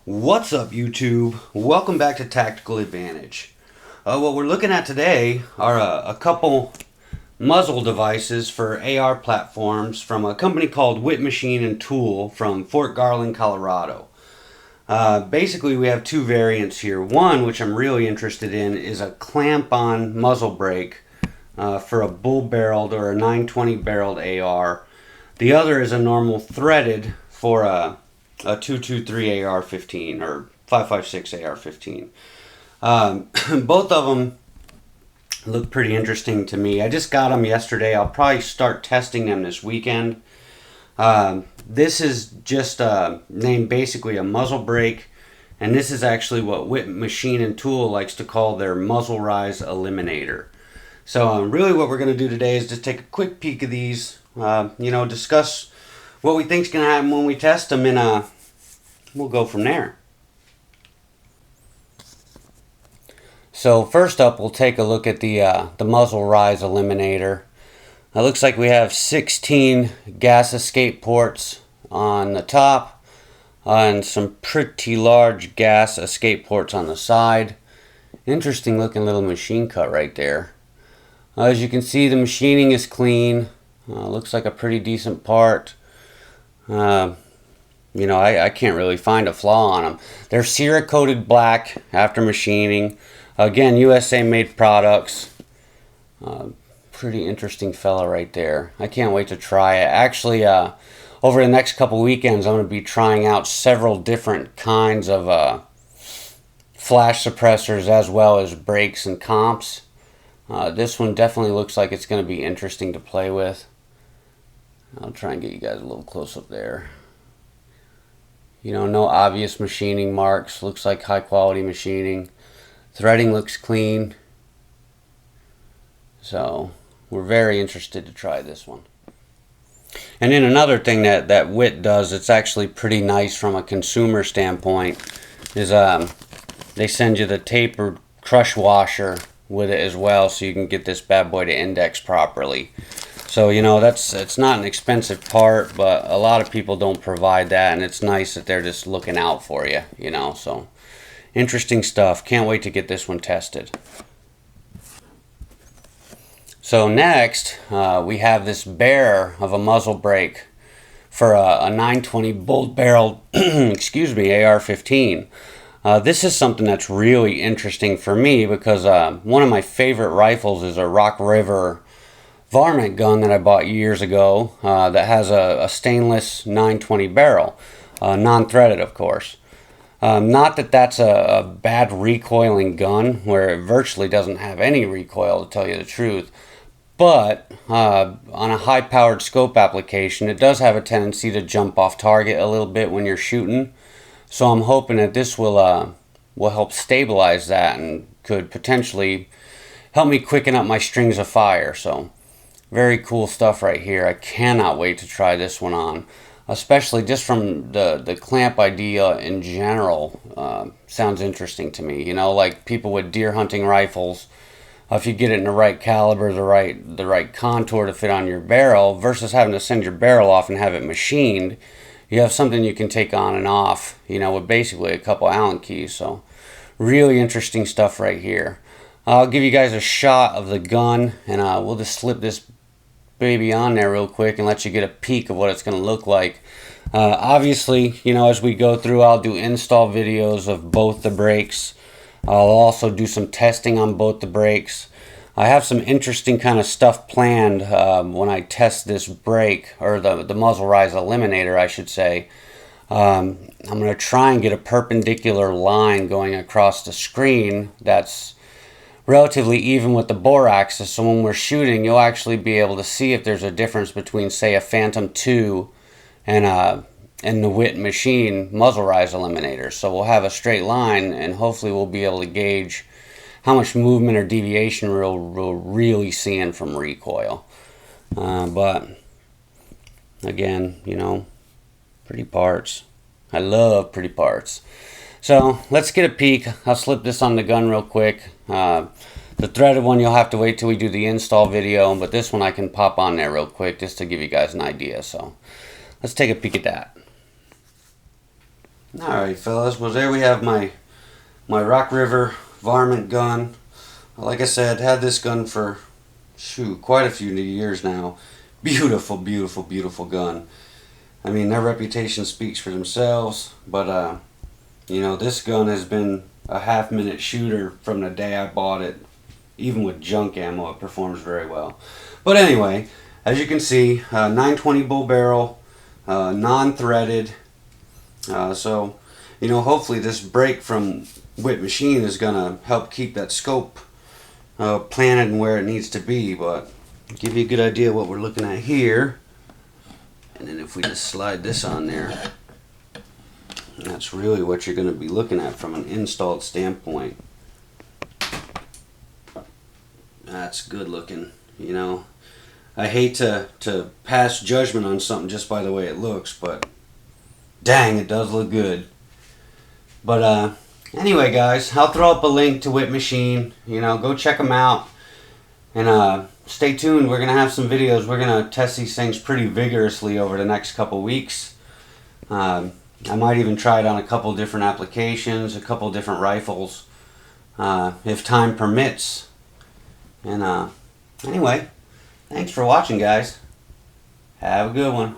What's up, YouTube? Welcome back to Tactical Advantage. What we're looking at today are a couple muzzle devices for AR platforms from a company called Witt Machine and Tool from Fort Garland, Colorado. Basically, we have two variants here. One, which I'm really interested in, is a clamp-on muzzle brake for a bull-barreled or a 920 barreled AR. The other is a normal threaded for a 223 AR-15 or 556 AR-15. Both of them look pretty interesting to me. I just got them yesterday. I'll probably start testing them this weekend. This is just named basically a muzzle brake, and this is actually what Witt Machine and Tool likes to call their muzzle rise eliminator. So really what we're going to do today is just take a quick peek of these, discuss what we think is going to happen when we test them, and we'll go from there. So first up, we'll take a look at the muzzle rise eliminator. It looks like we have 16 gas escape ports on the top and some pretty large gas escape ports on the side. Interesting looking little machine cut right there. As you can see, the machining is clean. Looks like a pretty decent part. I can't really find a flaw on them. They're cerakoted black after machining. Again, USA made products. Pretty interesting fella right there. I can't wait to try it. Actually, over the next couple weekends, I'm going to be trying out several different kinds of flash suppressors as well as brakes and comps. This one definitely looks like it's going to be interesting to play with. I'll try and get you guys a little close up there. No obvious machining marks. Looks like high quality machining. Threading looks clean. So we're very interested to try this one. And then another thing that Witt does, it's actually pretty nice from a consumer standpoint, is they send you the tapered crush washer with it as well, so you can get this bad boy to index properly. So it's not an expensive part, but a lot of people don't provide that, and it's nice that they're just looking out for you. So interesting stuff. Can't wait to get this one tested. So next, we have this bear of a muzzle brake for a 920 bolt barreled AR-15. This is something that's really interesting for me because one of my favorite rifles is a Rock River varmint gun that I bought years ago that has a stainless 920 barrel, non-threaded of course. Not that that's a bad recoiling gun where it virtually doesn't have any recoil, to tell you the truth. But on a high-powered scope application, it does have a tendency to jump off target a little bit when you're shooting. So I'm hoping that this will help stabilize that and could potentially help me quicken up my strings of fire. So very cool stuff right here. I cannot wait to try this one on, especially just from the clamp idea in general. Sounds interesting to me. Like people with deer hunting rifles. If you get it in the right caliber, the right contour to fit on your barrel, versus having to send your barrel off and have it machined, you have something you can take on and off, with basically a couple Allen keys. So really interesting stuff right here. I'll give you guys a shot of the gun, and we'll just slip this baby on there real quick and let you get a peek of what it's going to look like. Obviously, as we go through, I'll do install videos of both the brakes. I'll also do some testing on both the brakes. I have some interesting kind of stuff planned when I test this brake, or the muzzle rise eliminator, I should say. I'm going to try and get a perpendicular line going across the screen that's relatively even with the bore axis, so when we're shooting, you'll actually be able to see if there's a difference between, say, a Phantom 2 and the Witt Machine muzzle rise eliminator. So we'll have a straight line, and hopefully we'll be able to gauge how much movement or deviation we're really seeing from recoil. But again, pretty parts. I love pretty parts. So let's get a peek. I'll slip this on the gun real quick. The threaded one you'll have to wait till we do the install video, but this one I can pop on there real quick just to give you guys an idea. So let's take a peek at that. Alright fellas, well there we have my Rock River varmint gun. Like I said, had this gun for quite a few years now. Beautiful, beautiful, beautiful gun. I mean, their reputation speaks for themselves, but you know, this gun has been a half-minute shooter from the day I bought it. Even with junk ammo, it performs very well. But anyway, as you can see, 920 bull barrel, non-threaded. So, you know, hopefully this brake from Witt Machine is going to help keep that scope planted and where it needs to be. But give you a good idea what we're looking at here. And then if we just slide this on there, that's really what you're going to be looking at from an installed standpoint. That's good looking, you know. I hate to pass judgment on something just by the way it looks, but dang, it does look good. But anyway, guys, I'll throw up a link to Witt Machine. You know, go check them out. And stay tuned. We're going to have some videos. We're going to test these things pretty vigorously over the next couple weeks. I might even try it on a couple different applications, a couple different rifles, if time permits. And anyway, thanks for watching, guys. Have a good one.